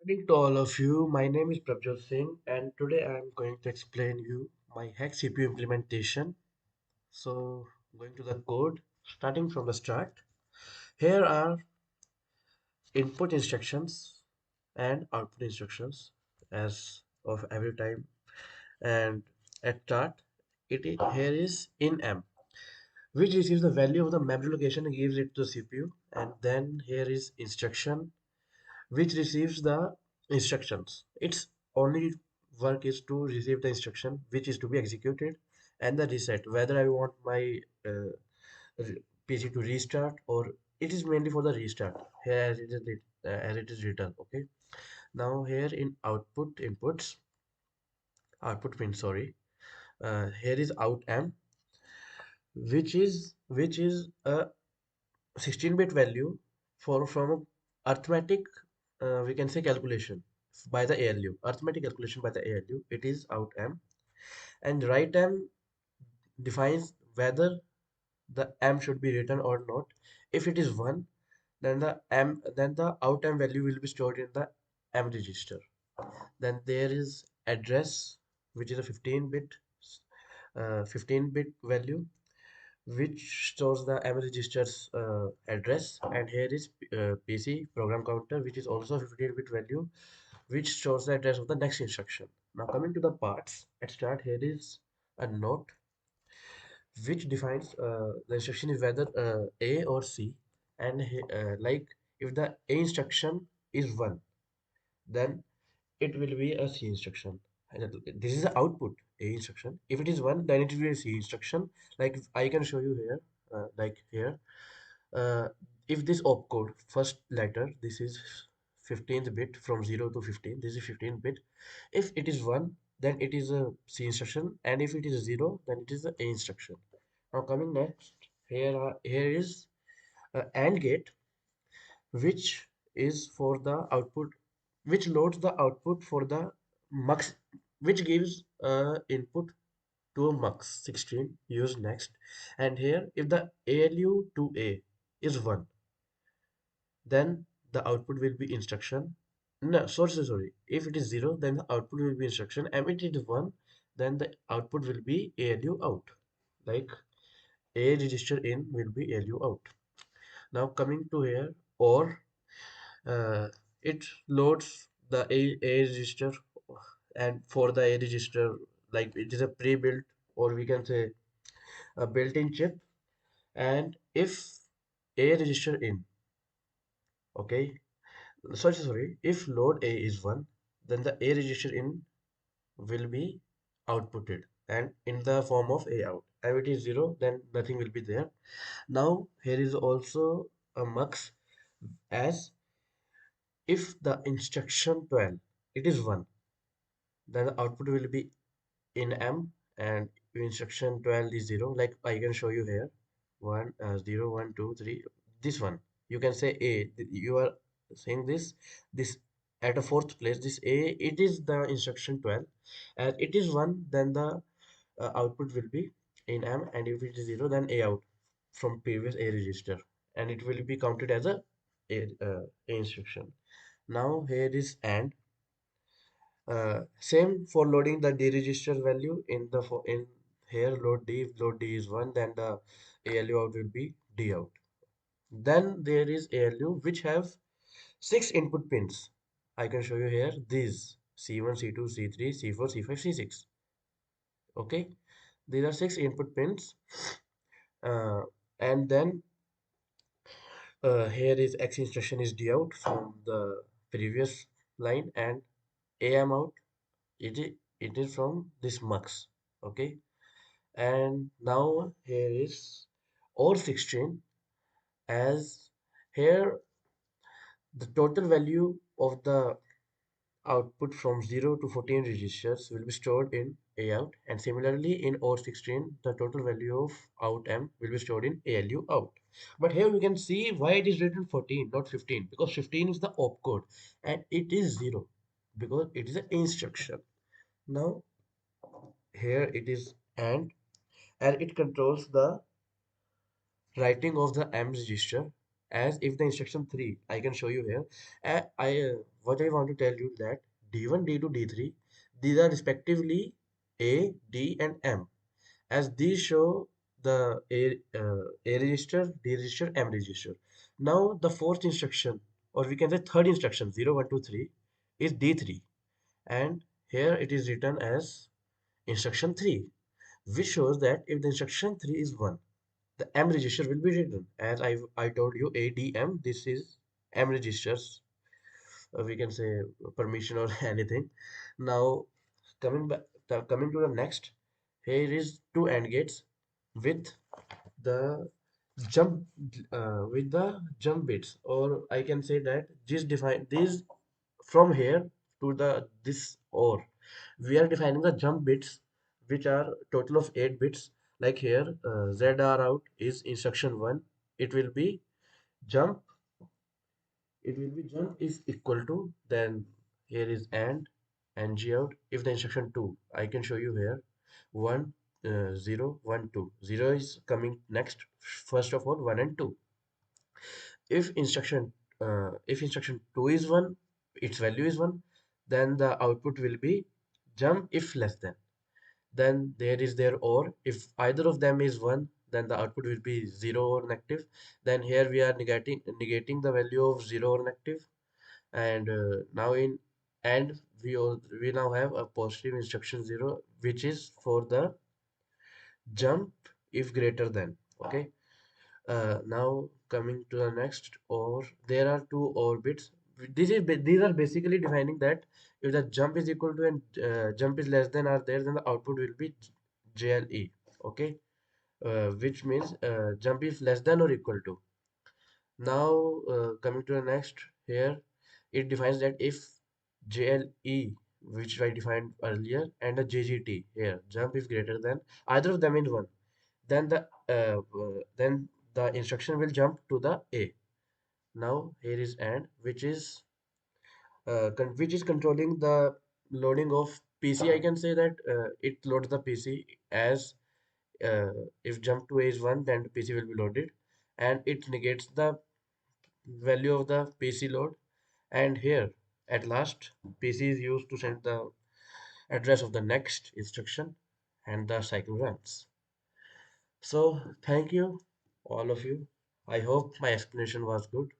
Morning to all of you. My name is Prabjot Singh, and today I am going to explain you my Hack CPU implementation. So, going to the code, starting from the start. Here are input instructions and output instructions as of every time. And at start, here is in M, which receives the value of the memory location and gives it to the CPU. And then here is instruction, which receives the instructions. Its only work is to receive the instruction which is to be executed and the reset. Whether I want my PC to restart or it is mainly for the restart. Here as it is written. Okay. Now here in output pin. Sorry. Here is out m, which is a 16-bit value for from arithmetic, we can say calculation by the ALU, arithmetic calculation by the ALU. It is out m, and right m defines whether the m should be written or not. If it is 1, then the out m value will be stored in the m register. Then there is address, which is a 15-bit value, which stores the M register's address, and here is PC program counter, which is also 15-bit value, which stores the address of the next instruction. Now coming to the parts, at start here is a note which defines the instruction is whether A or C, and like if the A instruction is 1, then it will be a C instruction. This is the output A instruction. If it is 1, then it will be a C instruction. Like I can show you here, like here. Uh, if this opcode first letter, this is 15th bit from 0 to 15. This is 15 bit. If it is 1, then it is a C instruction, and if it is 0, then it is the A instruction. Now coming next, here is AND gate, which is for the output, which loads the output for the mux, which gives input to a mux 16 use next. And here if the ALU to A is 1, then the output will be instruction. No, sorry. If it is 0, then the output will be instruction, and if it is 1, then the output will be ALU out. Like A register in will be ALU out. Now coming to here, or uh, it loads the A register, and for the A register, like it is a pre-built, or we can say a built-in chip. And if A register in, okay, sorry, if load A is 1, then the A register in will be outputted and in the form of A out. If it is 0, then nothing will be there. Now here is also a mux, as if the instruction 12 it is 1, then the output will be in M, and instruction 12 is 0. Like I can show you here, 1 0 1 2 3, this one you can say A. You are saying this at a fourth place, this A, it is the instruction 12, and it is 1, then the output will be in M, and if it is 0, then A out from previous A register, and it will be counted as A instruction. Now here is AND. Same for loading the D register value in the in here load D is 1, then the ALU out will be D out. Then there is ALU which have 6 input pins. I can show you here these C1, C2, C3, C4, C5, C6. Okay, these are 6 input pins. Uh, and then here is X instruction is D out from the previous line, and AM out, it is from this mux. Okay, and now here is OR 16, as here the total value of the output from 0 to 14 registers will be stored in A out, and similarly in OR 16 the total value of out M will be stored in ALU out. But here we can see why it is written 14 not 15, because 15 is the opcode and it is 0 because it is an instruction. Now here it is and it controls the writing of the M register, as if the instruction 3, I can show you here. What I want to tell you that D1, D2, D3, these are respectively A, D, and M, as these show the A register, D register, M register. Now the fourth instruction, or we can say third instruction, 0, 1, 2, 3, is D3, and here it is written as instruction 3, which shows that if the instruction 3 is 1, the M register will be written. As I told you, ADM, this is M registers, we can say permission or anything. Now, coming back, coming to the next, here is two AND gates with the jump with the jump bits, or I can say that this define this from here to the this or we are defining the jump bits, which are total of 8 bits. Like here, ZR out is instruction 1. It will be jump. It will be jump is equal to, then here is and G out. If the instruction 2, I can show you here 1, 0, 1, 2. 0 is coming next. First of all, 1 and 2. If instruction 2 is 1, its value is 1, then the output will be jump if less than. Then there is their or. If either of them is 1, then the output will be 0 or negative. Then here we are negating the value of 0 or negative. And now in and we now have a positive instruction 0, which is for the jump if greater than. Okay. Now coming to the next, or there are two or bits. These are basically defining that if the jump is equal to and jump is less than are there, then the output will be JLE. Okay, which means jump is less than or equal to. Now coming to the next, here it defines that if JLE, which I defined earlier, and the JGT, here jump is greater than, either of them is 1, then the instruction will jump to the A. Now here is AND, which is controlling the loading of PC. I can say that it loads the PC as uh, if jump to A is 1, then the PC will be loaded, and it negates the value of the PC load. And here at last, PC is used to send the address of the next instruction, and the cycle runs. So thank you, all of you. I hope my explanation was good.